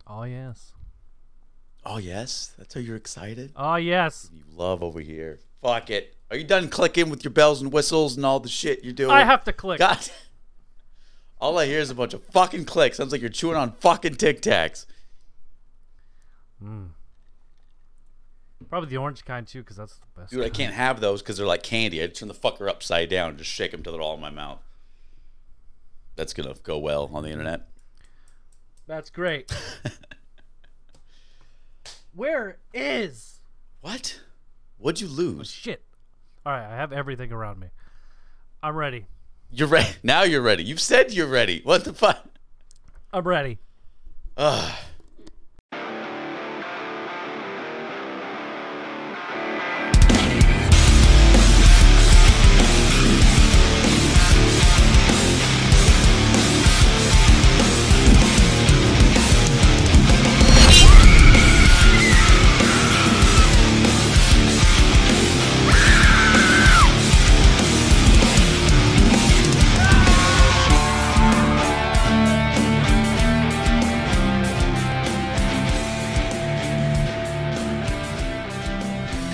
Oh, yes. Oh, yes? That's how you're excited? Oh, yes. You love over here. Fuck it. Are you done clicking with your bells and whistles and all the shit you're doing? I have to click. God. All I hear is a bunch of fucking clicks. Sounds like you're chewing on fucking Tic Tacs. Probably the orange kind, too, because that's the best. Dude, I can't have those because they're like candy. I turn the fucker upside down and just shake them till they're all in my mouth. That's going to go well on the internet. That's great. Where is... What? What'd you lose? Shit. All right, I have everything around me. I'm ready. You're ready. Now you're ready. You've said you're ready. What the fuck? I'm ready. Ugh.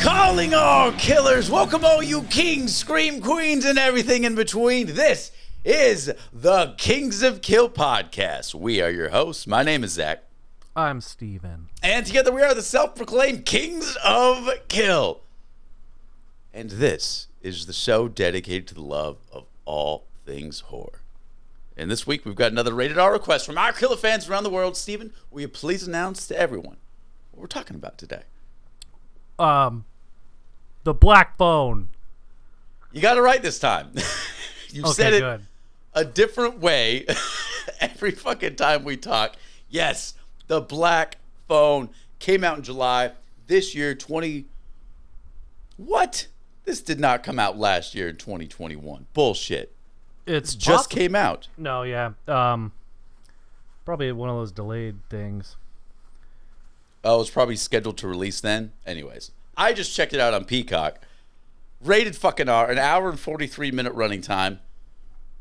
Calling all killers, welcome all you kings, scream queens, and everything in between. This is the Kings of Kill podcast. We are your hosts. My name is Zack. I'm Steven. And together we are the self-proclaimed Kings of Kill. And this is the show dedicated to the love of all things horror. And this week we've got another rated R request from our killer fans around the world. Steven, will you please announce to everyone what we're talking about today? The Black Phone. You got it right this time. You've said it good. A different way every fucking time we talk. Yes, the Black Phone came out in July this year, What? This did not come out last year in 2021. Bullshit. It's just came out. No, yeah. Probably one of those delayed things. Oh, it's probably scheduled to release then. Anyways, I just checked it out on Peacock. Rated fucking R, an hour and 43-minute running time,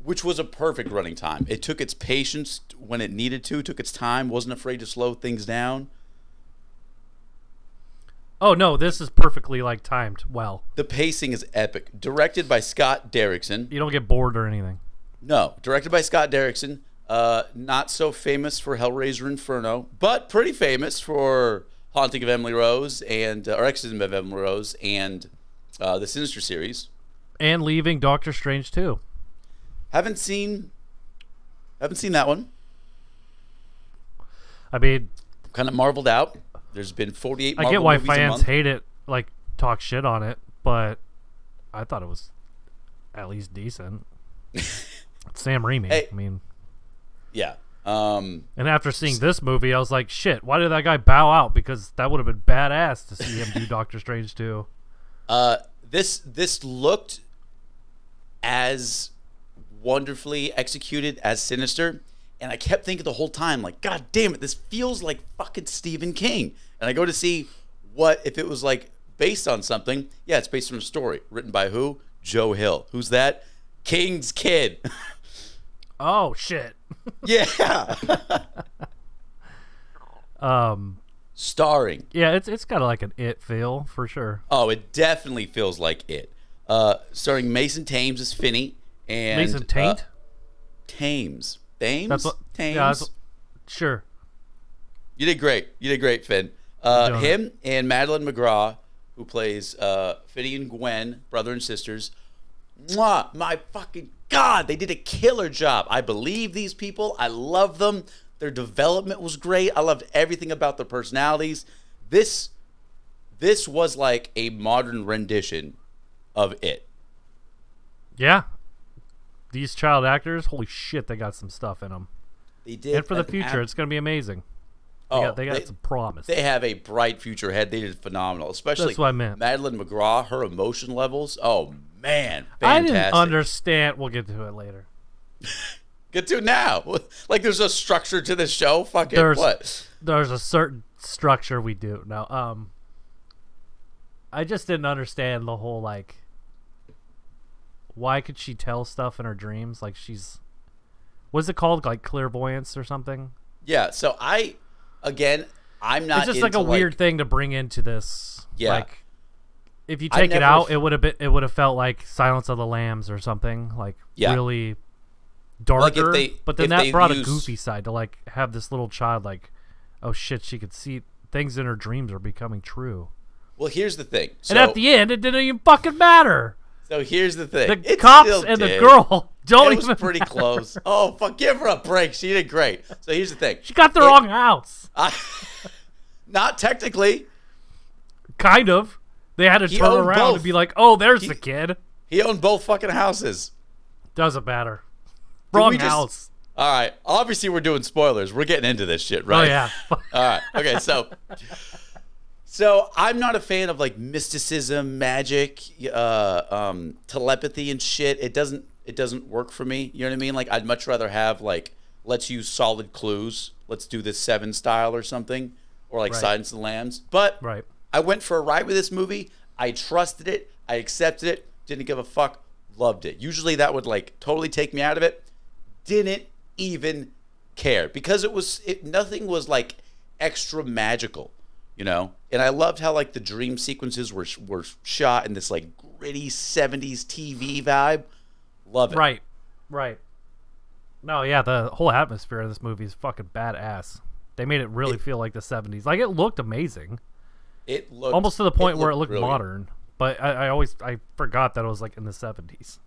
which was a perfect running time. It took its patience when it needed to, took its time, wasn't afraid to slow things down. Oh, no, this is perfectly, timed well. The pacing is epic. Directed by Scott Derrickson. You don't get bored or anything. No, directed by Scott Derrickson. Not so famous for Hellraiser Inferno, but pretty famous for Haunting of Emily Rose and or Exorcism of Emily Rose and the Sinister series. And leaving Doctor Strange too. Haven't seen that one. I mean, Kind of marveled out. There's been 48 Marvel I get why movies a fans month. hate it, talk shit on it, but I thought it was at least decent. Sam Raimi. Hey. I mean, Yeah. and after seeing this movie, I was like, shit, why did that guy bow out? Because that would have been badass to see him do Doctor Strange too. This looked as wonderfully executed as Sinister, and I kept thinking the whole time, God damn it, this feels like fucking Stephen King. And I go to see what if it was based on something. Yeah, it's based on a story written by who? Joe Hill. Who's that? King's kid. Oh shit. Yeah. Starring. Yeah, it's got an It feel for sure. Oh, it definitely feels like it. Starring Mason Thames as Finney and Mason Taint? Thames. Thames? That's what. Thames? Yeah, sure. You did great, Finn. Doing Him and Madeline McGraw, who plays Finney and Gwen, brother and sisters. Mwah, my fucking God, they did a killer job. I believe these people. I love them. Their development was great. I loved everything about their personalities. This was like a modern rendition of it. Yeah. These child actors, holy shit, they got some stuff in them. They did. And for the future, it's going to be amazing. They got some promise. They have a bright future ahead. They did phenomenal. Especially That's what I meant. Madeline McGraw, her emotion levels. Oh, man. Fantastic. I didn't understand. We'll get to it later. Get to it now. There's a structure to this show? Fucking what? There's a certain structure we do. Now, I just didn't understand the whole, why could she tell stuff in her dreams? What's it called? Clairvoyance or something? Yeah, so I again, I'm not. It's just like a weird thing to bring into this. Yeah. Like, if you take it out, it would have felt like Silence of the Lambs or something, like really darker. Like but then that brought a goofy side to like have this little child like, oh shit, she could see things in her dreams are becoming true. Well, here's the thing. So, and at the end, it didn't even fucking matter. So here's the thing. The cops and the girl don't even. It was pretty close. Oh, fuck! Give her a break. She did great. So here's the thing. She got the wrong house. Not technically. Kind of. They had to turn around and be like, "Oh, there's the kid." He owned both fucking houses. Doesn't matter. Wrong house. All right. Obviously, we're doing spoilers. We're getting into this shit, right? Oh yeah. All right. Okay. So I'm not a fan of like mysticism, magic, telepathy, and shit. It doesn't work for me. You know what I mean? Like I'd much rather have like let's use solid clues. Let's do this Seven style or something, or like Silence of the Lambs. But I went for a ride with this movie. I trusted it. I accepted it. Didn't give a fuck. Loved it. Usually that would like totally take me out of it. Didn't even care because nothing was like extra magical, you know. And I loved how like the dream sequences were shot in this like gritty 70s TV vibe. Love it. Right. No, yeah, the whole atmosphere of this movie is fucking badass. They made it really feel like the 70s. Like it looked amazing. It looked almost to the point where it looked brilliant. modern. But I forgot that it was like in the 70s.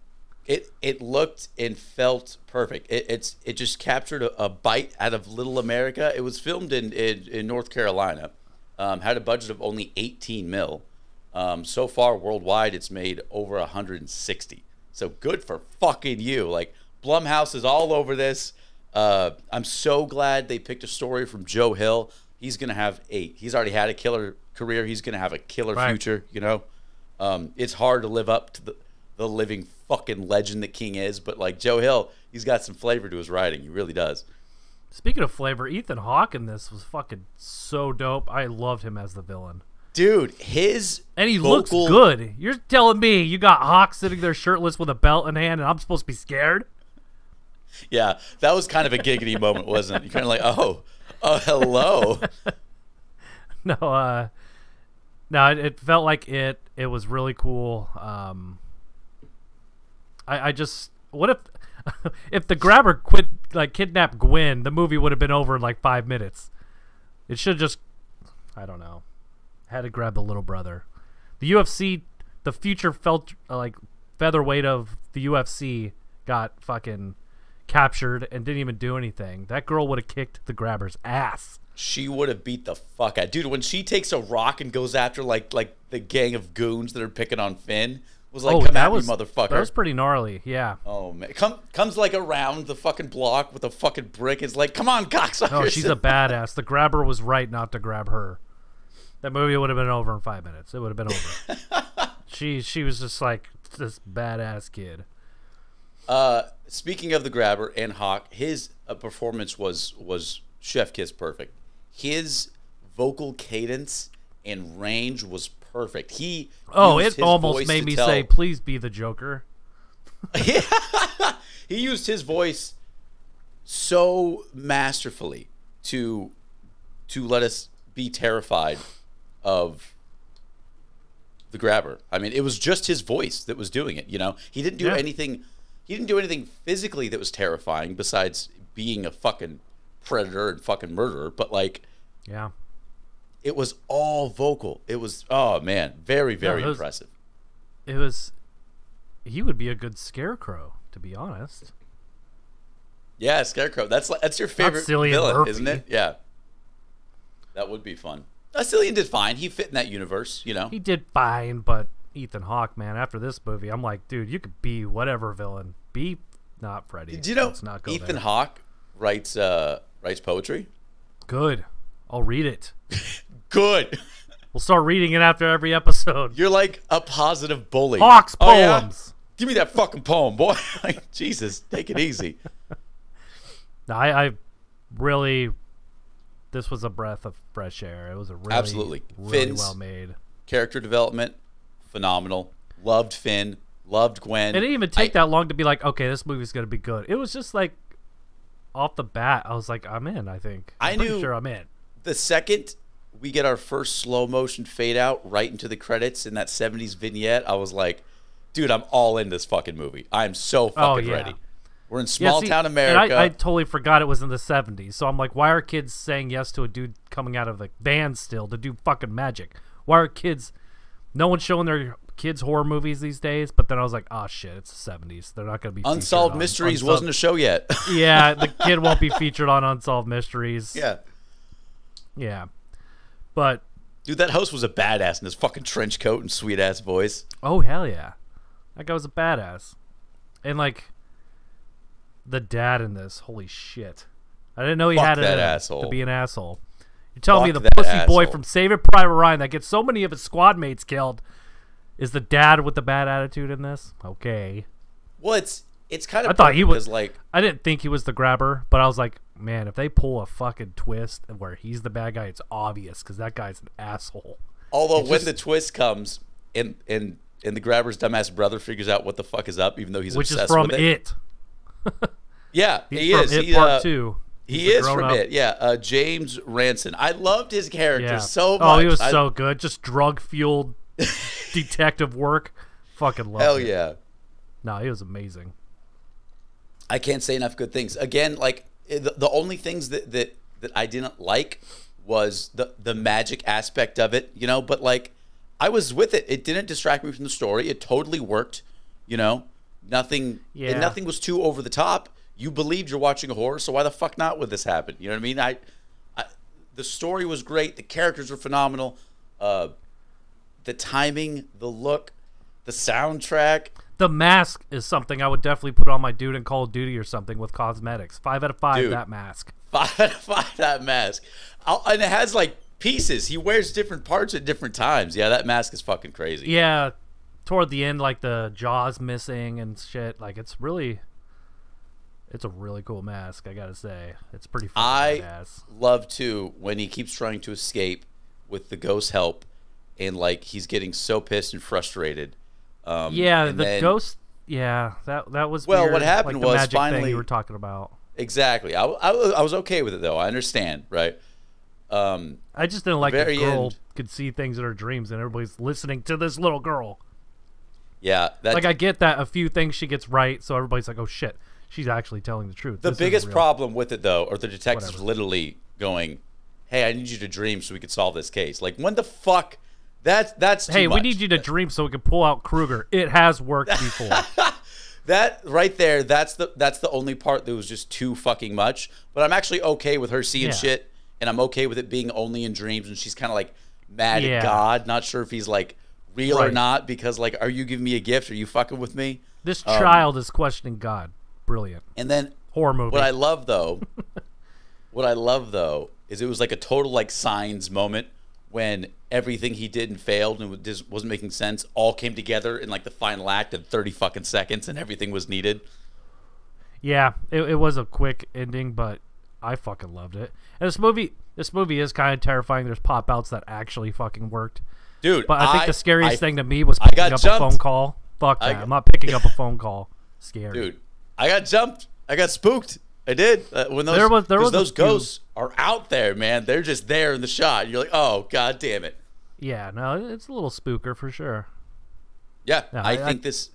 It looked and felt perfect. It just captured a bite out of Little America. It was filmed in North Carolina. Had a budget of only 18 mil. So far worldwide, it's made over 160. So good for fucking you. Like Blumhouse is all over this. I'm so glad they picked a story from Joe Hill. He's he's already had a killer career. He's gonna have a killer future. You know, it's hard to live up to the living fucking legend that King is, but like Joe Hill, he's got some flavor to his writing. He really does. Speaking of flavor, Ethan Hawke in this was fucking so dope. I loved him as the villain. Dude, and he looks good. You're telling me you got Hawke sitting there shirtless with a belt in hand and I'm supposed to be scared? Yeah, that was kind of a giggity moment, wasn't it? You're kind of like, oh, hello. No, it felt like it was really cool. I just, what if the grabber kidnapped Gwen, the movie would have been over in like 5 minutes. It should just, I don't know, had to grab the little brother. The UFC, the future felt like featherweight of the UFC got fucking captured and didn't even do anything. That girl would have kicked the grabber's ass. She would have beat the fuck out. Dude, when she takes a rock and goes after like the gang of goons that are picking on Finn, was like, come at me, motherfucker. That was pretty gnarly, yeah. Oh man, comes like around the fucking block with a fucking brick. It's like, come on, cocksucker. No, she's a badass. The grabber was right not to grab her. That movie would have been over in 5 minutes. It would have been over. She was just like this badass kid. Speaking of the grabber and Hawke, his performance was chef kiss perfect. His vocal cadence and range was perfect. It almost made me say, "Please be the Joker." Yeah. He used his voice so masterfully to let us be terrified of the grabber. I mean, it was just his voice that was doing it. You know, he didn't do anything. He didn't do anything physically that was terrifying besides being a fucking predator and fucking murderer. But like, yeah, it was all vocal. It was, oh man, very impressive. It was. He would be a good scarecrow, to be honest. Yeah, Scarecrow. That's your favorite villain, isn't it? Yeah, that would be fun. Cillian did fine. He fit in that universe, you know. He did fine, but Ethan Hawke, man, after this movie, I'm like, dude, you could be whatever villain. Be not Freddy. Do you know Ethan Hawke writes poetry? Good. I'll read it. Good. We'll start reading it after every episode. You're like a positive bully. Hawke's poems. Yeah? Give me that fucking poem, boy. Like, Jesus, take it easy. No, I really, this was a breath of fresh air. It was a really, really well made. Character development, phenomenal. Loved Finn, loved Gwen. It didn't even take that long to be like, okay, this movie's going to be good. It was just like, off the bat, I was like, I'm in, I think. I'm pretty sure I'm in. the second we get our first slow motion fade out right into the credits in that 70s vignette, I was like, dude, I'm all in this fucking movie. I'm so fucking ready. We're in small town America. And I totally forgot it was in the 70s. So I'm like, why are kids saying yes to a dude coming out of the van still to do fucking magic? Why are kids... No one's showing their kids horror movies these days, but then I was like, oh shit, it's the 70s. They're not going to be Unsolved Mysteries wasn't a show yet. Yeah, the kid won't be featured on Unsolved Mysteries. Yeah. Yeah. But... Dude, that host was a badass in his fucking trench coat and sweet-ass voice. Oh, hell yeah. That guy was a badass. And, like, the dad in this, holy shit. I didn't know he had it to be an asshole. You're telling me the pussy boy from Saving Private Ryan that gets so many of his squad mates killed is the dad with the bad attitude in this? Okay. Well, it's kind of... I thought he was... Like, I didn't think he was the grabber, but I was like, man, if they pull a fucking twist where he's the bad guy, it's obvious because that guy's an asshole. Although when the twist comes and the grabber's dumbass brother figures out what the fuck is up, even though he's obsessed with it. Which is from It. Yeah, he is. It Part 2. He is from It. Yeah, James Ranson. I loved his character so much. Oh, he was so good. Just drug-fueled detective work. Fucking love it. Hell yeah. No, he was amazing. I can't say enough good things. Again, like the only things that I didn't like was the magic aspect of it, you know, but like I was with it. It didn't distract me from the story. It totally worked, you know. Nothing and nothing was too over the top. You believed you're watching a horror, so why the fuck not would this happen? You know what I mean? I the story was great. The characters were phenomenal. The timing, the look, the soundtrack. The mask is something I would definitely put on my dude in Call of Duty or something with cosmetics. 5 out of 5, dude, that mask. 5 out of 5, that mask. And it has, like, pieces. He wears different parts at different times. Yeah, that mask is fucking crazy. Yeah, toward the end, like, the jaw's missing and shit. Like, it's a really cool mask, I gotta say. It's pretty fucking badass. I love, too, when he keeps trying to escape with the ghost's help and, like, he's getting so pissed and frustrated. Yeah, the ghost. Yeah, that was well. weird. What happened like the was magic finally thing you were talking about. Exactly. I was okay with it though. I understand, right? I just didn't like the girl could see things in her dreams, and everybody's listening to this little girl. Yeah, like I get that a few things she gets right, so everybody's like, "Oh shit, she's actually telling the truth." The biggest problem with it though, or the detectives literally going, "Hey, I need you to dream so we can solve this case." Like, when the fuck? That's too hey, much. We need you to dream so we can pull out Kruger. It has worked before. That right there, that's the only part that was just too fucking much. But I'm actually okay with her seeing shit, and I'm okay with it being only in dreams, and she's kind of like mad at God, not sure if he's like real or not, because like, are you giving me a gift? Are you fucking with me? This child is questioning God. Brilliant. And then horror movie. What I love though is it was like a total like Signs moment when everything he did and failed and just wasn't making sense all came together in like the final act in 30 fucking seconds, and everything was needed. Yeah, it was a quick ending, but I fucking loved it. And this movie is kind of terrifying. There's pop outs that actually fucking worked, dude. But I think the scariest thing to me was picking up a phone call. Fuck that. I'm not picking up a phone call. Scary, dude. I got jumped. I got spooked. I did. When those ghosts are out there, man, they're just there in the shot. You're like, oh, god damn it. Yeah, no, it's a little spooker for sure. Yeah, no, I think this...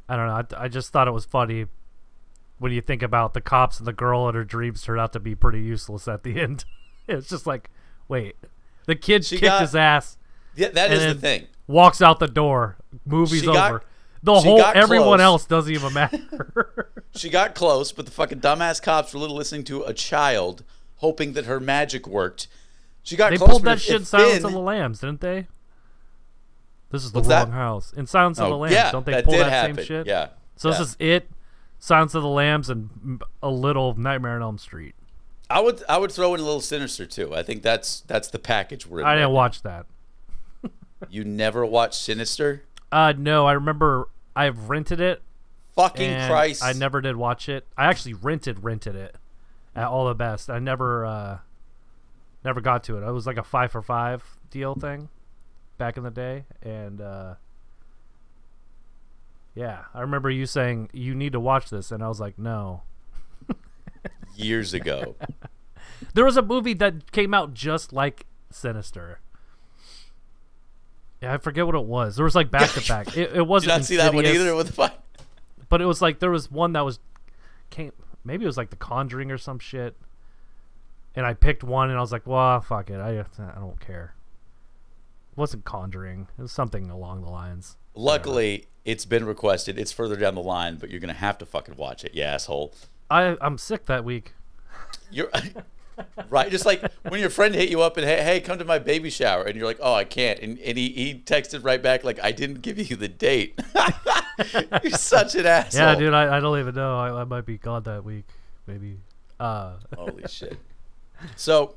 I don't know. I just thought it was funny when you think about the cops and the girl in her dreams turned out to be pretty useless at the end. It's just like, wait. The kid kicked his ass. Yeah, that is the thing. Walks out the door. Movie's over. Everyone else doesn't even matter. She got close, but the fucking dumbass cops were listening to a child, hoping that her magic worked. She got close. They pulled that shit in Silence of the Lambs, didn't they? This is the wrong house. In Silence of the Lambs, don't they pull that same shit? Yeah. So this is It, Silence of the Lambs, and a little Nightmare on Elm Street. I would throw in a little Sinister too. I think that's the package we're in. I didn't watch that. You never watched Sinister? No, I remember I've rented it. Fucking Christ. I never did watch it. I actually rented it at All the Best. I never got to it. It was like a 5 for 5 deal thing back in the day. And yeah, I remember you saying you need to watch this, and I was like, no. Years ago. There was a movie that came out just like Sinister. Yeah, I forget what it was. There was like back to back. It wasn't. Did not see that one either. What the fuck? But it was like there was one that was maybe it was like The Conjuring or some shit. And I picked one, and I was like, "Well, fuck it. I don't care." It wasn't Conjuring. It was something along the lines. Luckily, it's been requested. It's further down the line, but you're gonna have to fucking watch it, you asshole. I'm sick that week. You're right. Just like when your friend hit you up and hey, come to my baby shower, and you're like, "Oh, I can't," and he texted right back like, "I didn't give you the date." You're such an asshole. Yeah, dude. I don't even know. I might be gone that week, maybe. Holy shit. So,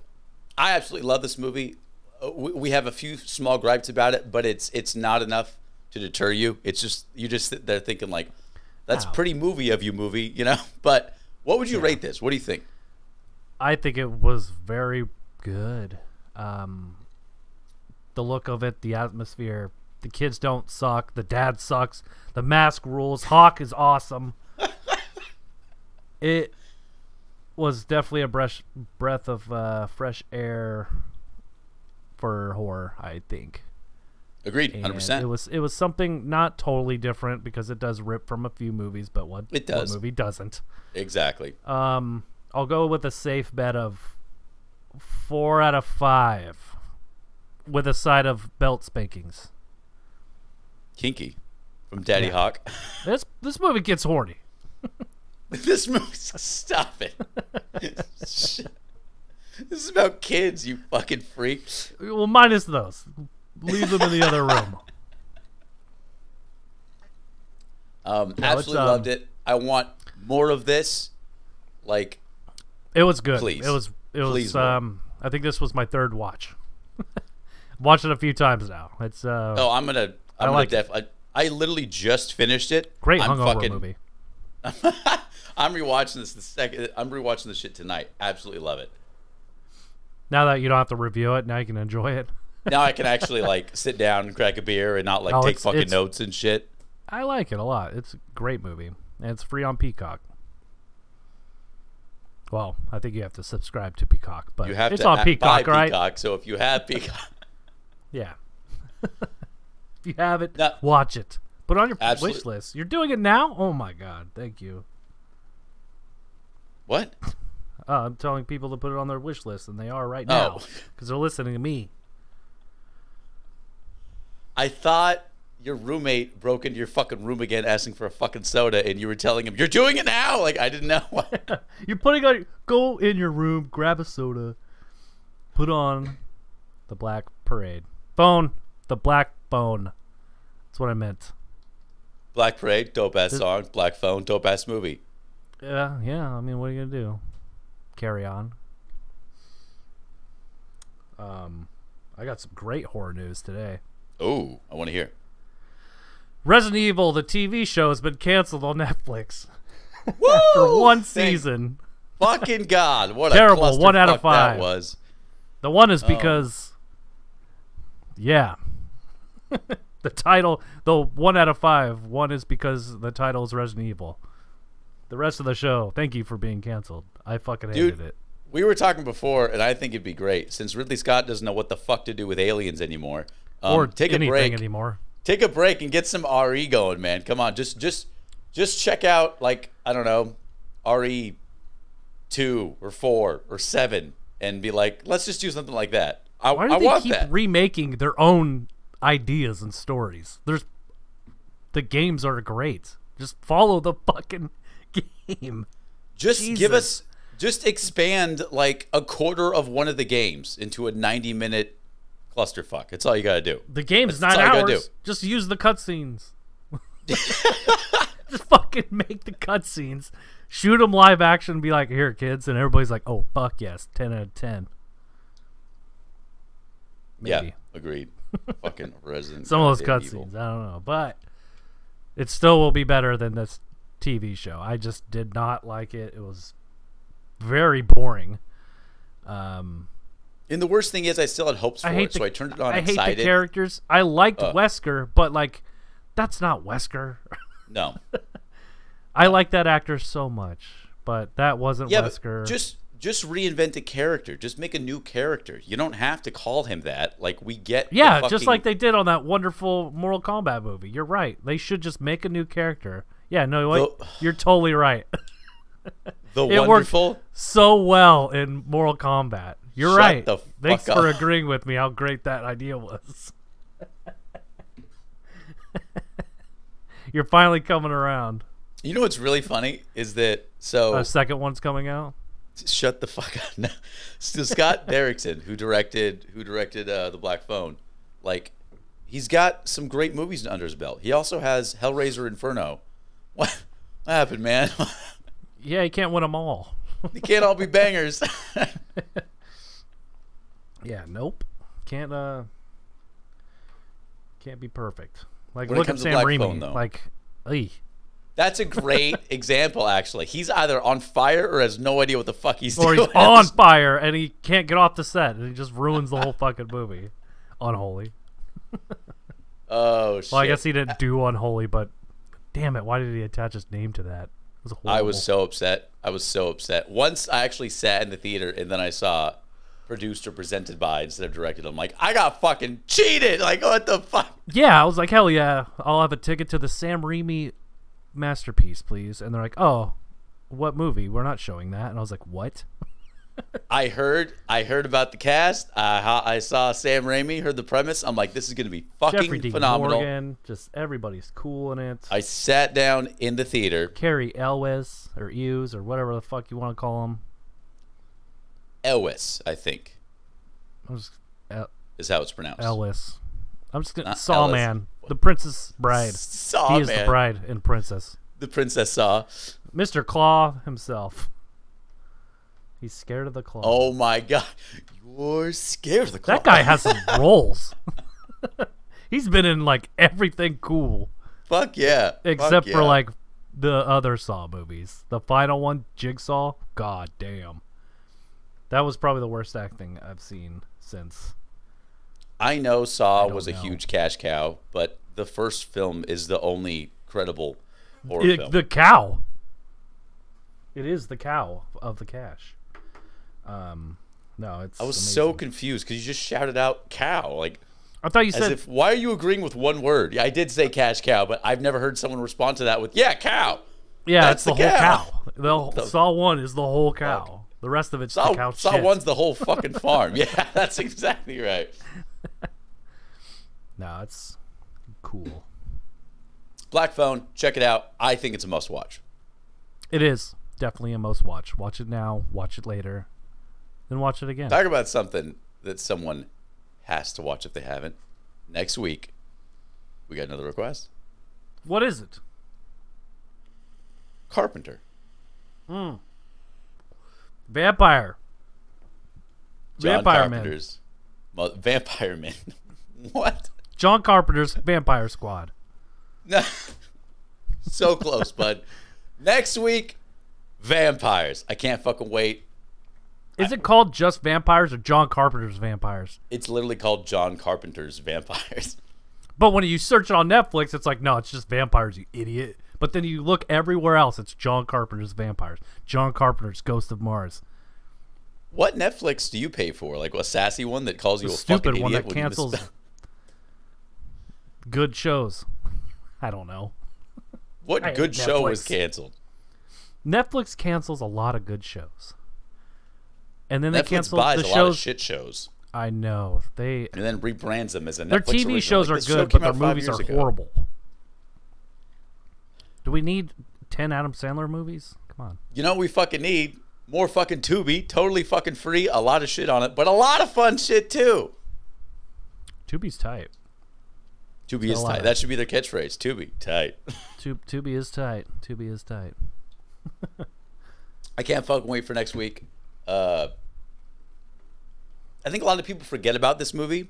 I absolutely love this movie. We have a few small gripes about it, but it's not enough to deter you. It's just you just sit there thinking like, "That's pretty movie of you, movie," you know. But what would you rate this? What do you think? I think it was very good. The look of it, the atmosphere, the kids don't suck, the dad sucks, the mask rules, Hawke is awesome. It was definitely a breath of fresh air for horror, I think. Agreed, 100%. It was something not totally different because it does rip from a few movies, but what movie doesn't? Exactly. I'll go with a safe bet of 4 out of 5 with a side of belt spankings. Kinky from Daddy Hawk. This movie gets horny. This movie, stop it. This is about kids, you fucking freak. Well, minus those. Leave them in the other room. Absolutely loved it. I want more of this. Like, it was good. Please. It was I think this was my third watch. Watched it a few times now. It's I'm gonna I literally just finished it. Great hungover movie. I'm rewatching this I'm rewatching this shit tonight. Absolutely love it. Now that you don't have to review it, now you can enjoy it. Now I can actually like sit down and crack a beer and not like take fucking notes and shit. I like it a lot. It's a great movie. And it's free on Peacock. Well, I think you have to subscribe to Peacock, but it's on Peacock, right? Peacock, so if you have Peacock. Yeah. If you have it, watch it. Put it on your wish list. You're doing it now? Oh my god, thank you. What? I'm telling people to put it on their wish list, and they are right now because they're listening to me. I thought your roommate broke into your fucking room again asking for a fucking soda, and you were telling him, "You're doing it now!" Like, I didn't know. You're putting on... Go in your room, grab a soda, put on the Black Parade. The Black Phone. That's what I meant. Black Parade, dope-ass song. Black Phone, dope-ass movie. Yeah, I mean, what are you going to do? Carry on. I got some great horror news today. Oh, I want to hear. Resident Evil, the TV show, has been canceled on Netflix. After one season. Fucking God. What terrible. A 1 out of 5. That was. The one is because... Yeah. The title... The 1 out of 5. One is because the title is Resident Evil. The rest of the show, thank you for being canceled. I fucking hated it. We were talking before, and I think it'd be great. Since Ridley Scott doesn't know what the fuck to do with aliens anymore. Or take anything a break anymore. Take a break and get some RE going, man. Come on, just check out, like, I don't know, RE 2 or 4 or 7, and be like, let's just do something like that. Why do they keep remaking their own ideas and stories? The games are great. Just follow the fucking game. Just expand like a quarter of one of the games into a 90-minute clusterfuck. That's all you gotta do. The game's 9 hours. Just use the cutscenes. Just fucking make the cutscenes. Shoot them live action and be like, here, kids. And everybody's like, oh, fuck yes. 10 out of 10. Maybe. Yeah, agreed. Fucking Resident Some of those cutscenes. I don't know. But it still will be better than this TV show. I just did not like it. It was very boring. And the worst thing is I still had hopes for it, so I turned it on excited. I hate the characters. I liked Wesker, but, like, that's not Wesker. No. I like that actor so much, but that wasn't Wesker. But just reinvent a character. Just make a new character. You don't have to call him that. Like, we get Yeah, just like they did on that wonderful Mortal Kombat movie. You're right. They should just make a new character. Yeah, no, wait, you're totally right. The it wonderful worked so well in Mortal Kombat. You're right. The Thanks fuck for up. agreeing with me how great that idea was. You're finally coming around. You know what's really funny is that A second one's coming out. shut the fuck up. No. So Scott Derrickson, who directed The Black Phone, like, he's got some great movies under his belt. He also has Hellraiser Inferno. What happened, man? Yeah, you can't win them all. They can't all be bangers. Yeah, nope. Can't be perfect. Like, When it look at comes to Sam Black Raimi. Phone, though. Like, eey. That's a great example, actually. He's either on fire or has no idea what the fuck he's Or doing. he's on fire and he can't get off the set and he just ruins the whole fucking movie. Unholy. Oh, shit. Well, I guess he didn't do Unholy, but damn it, why did he attach his name to that? It was horrible. I was so upset. Once I actually sat in the theater and then I saw produced or presented by instead of directed. I'm like, I got fucking cheated. Like, what the fuck? Yeah, I was like, hell yeah, I'll have a ticket to the Sam Raimi masterpiece, please. And they're like, oh, what movie? We're not showing that. And I was like, what? I heard about the cast. I saw Sam Raimi, heard the premise. I'm like, this is going to be fucking Jeffrey Dean phenomenal. Morgan, just everybody's cool in it. I sat down in the theater. Carrie Elwes or Hughes or whatever the fuck you want to call him. Elwes, I think, I'm just is how it's pronounced. Elwes. I'm just gonna Not Saw Ellis. Man, the Princess Bride. Saw He is Man. the bride and princess. The Princess Saw. Mr. Claw himself. He's scared of the claw. Oh my god, you're scared of the claw. That guy has some roles. He's been in like everything cool Fuck yeah. except Fuck for yeah. like the other Saw movies. The final one, Jigsaw. God damn. That was probably the worst acting I've seen since. I know Saw don't was a know. huge cash cow, but the first film is the only credible horror film. The cow. It is the cow of the cash. No, it's. I was amazing. so confused because you just shouted out cow. Like, I thought you as said. if, why are you agreeing with one word? Yeah, I did say cash cow, but I've never heard someone respond to that with, yeah, cow. Yeah, that's it's the the whole cow. cow. The Saw 1 is the whole cow. The rest of it's the cow Saw shit. 1's the whole fucking farm. Yeah, that's exactly right. No, it's cool. Black Phone, check it out. I think it's a must watch. It is definitely a must watch. Watch it now. Watch it later. Then watch it again. Talk about something that someone has to watch if they haven't. Next week, we got another request. What is it? Carpenter. Vampire. John Vampire Man. Carpenter's Vampire Man. What? John Carpenter's Vampire Squad. No. So close, bud. Next week, vampires. I can't fucking wait. Is it called just Vampires or John Carpenter's Vampires? It's literally called John Carpenter's Vampires. But when you search it on Netflix, it's like, no, it's just vampires, you idiot. But then you look everywhere else, it's John Carpenter's Vampires. John Carpenter's Ghost of Mars. What Netflix do you pay for? Like a sassy one that calls you The a fucking stupid idiot one that when you cancels misspell- good shows. I don't know. What I hate good show was Netflix. canceled? Netflix cancels a lot of good shows. And then they Netflix cancel buys the a shows. lot of shit shows I know. They and then rebrands them as a Netflix Their TV original. shows Like, are this show good, came but their out 5 movies years are ago. horrible. Do we need 10 Adam Sandler movies? Come on. You know what we fucking need? More fucking Tubi. Totally fucking free. A lot of shit on it, but a lot of fun shit too. Tubi's tight. Tubi Got is a lot tight. of- That should be their catchphrase. Tubi, tight. Tubi is tight. Tubi is tight. I can't fucking wait for next week. I think a lot of people forget about this movie,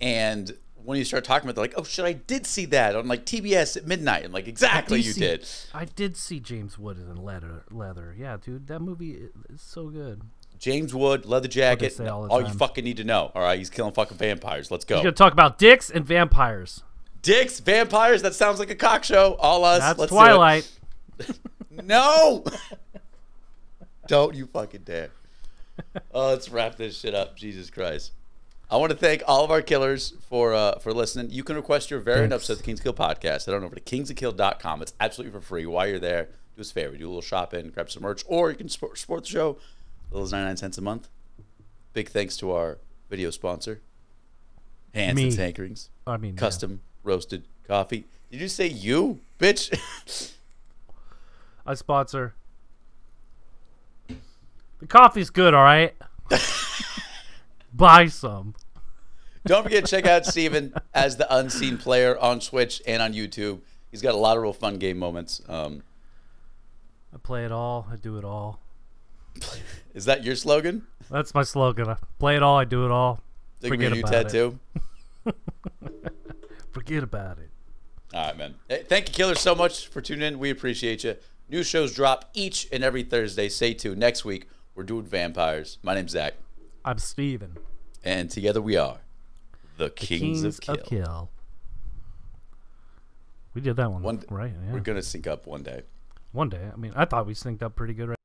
and when you start talking about it, they're like, oh shit, I did see that on like TBS at midnight. And like, exactly, you did. I did see James Wood in Leather. Yeah, dude, that movie is so good. James Wood, leather jacket. say all the All you time. fucking need to know. All right, he's killing fucking vampires. Let's go. We're going to talk about dicks and vampires. Dicks, vampires. That sounds like a cock show. All us. That's Let's Twilight. do it. No. Don't you fucking dare. Oh, let's wrap this shit up. Jesus Christ. I want to thank all of our killers for listening. You can request your variant episode of the Kings of Kill podcast. Head on over to kingsofkill.com. It's absolutely for free. While you're there, do us a favor. Do a little shopping, grab some merch, or you can support the show. A little as 99 cents a month. Big thanks to our video sponsor, Hands and Tankerings. Custom roasted coffee. Did you say you, bitch? I sponsor. The coffee's good, all right? Buy some. Don't forget to check out Steven as the unseen player on Twitch and on YouTube. He's got a lot of real fun game moments. I play it all. I do it all. Is that your slogan? That's my slogan. I play it all. I do it all. Forget about tattoo. it. Forget about it. All right, man. Hey, thank you, killers, so much for tuning in. We appreciate you. New shows drop each and every Thursday. Stay tuned. Next week, we're doing vampires. My name's Zach. I'm Steven. And together we are the Kings of Kill. We did that one right. Yeah. We're going to sync up one day. One day. I mean, I thought we synced up pretty good right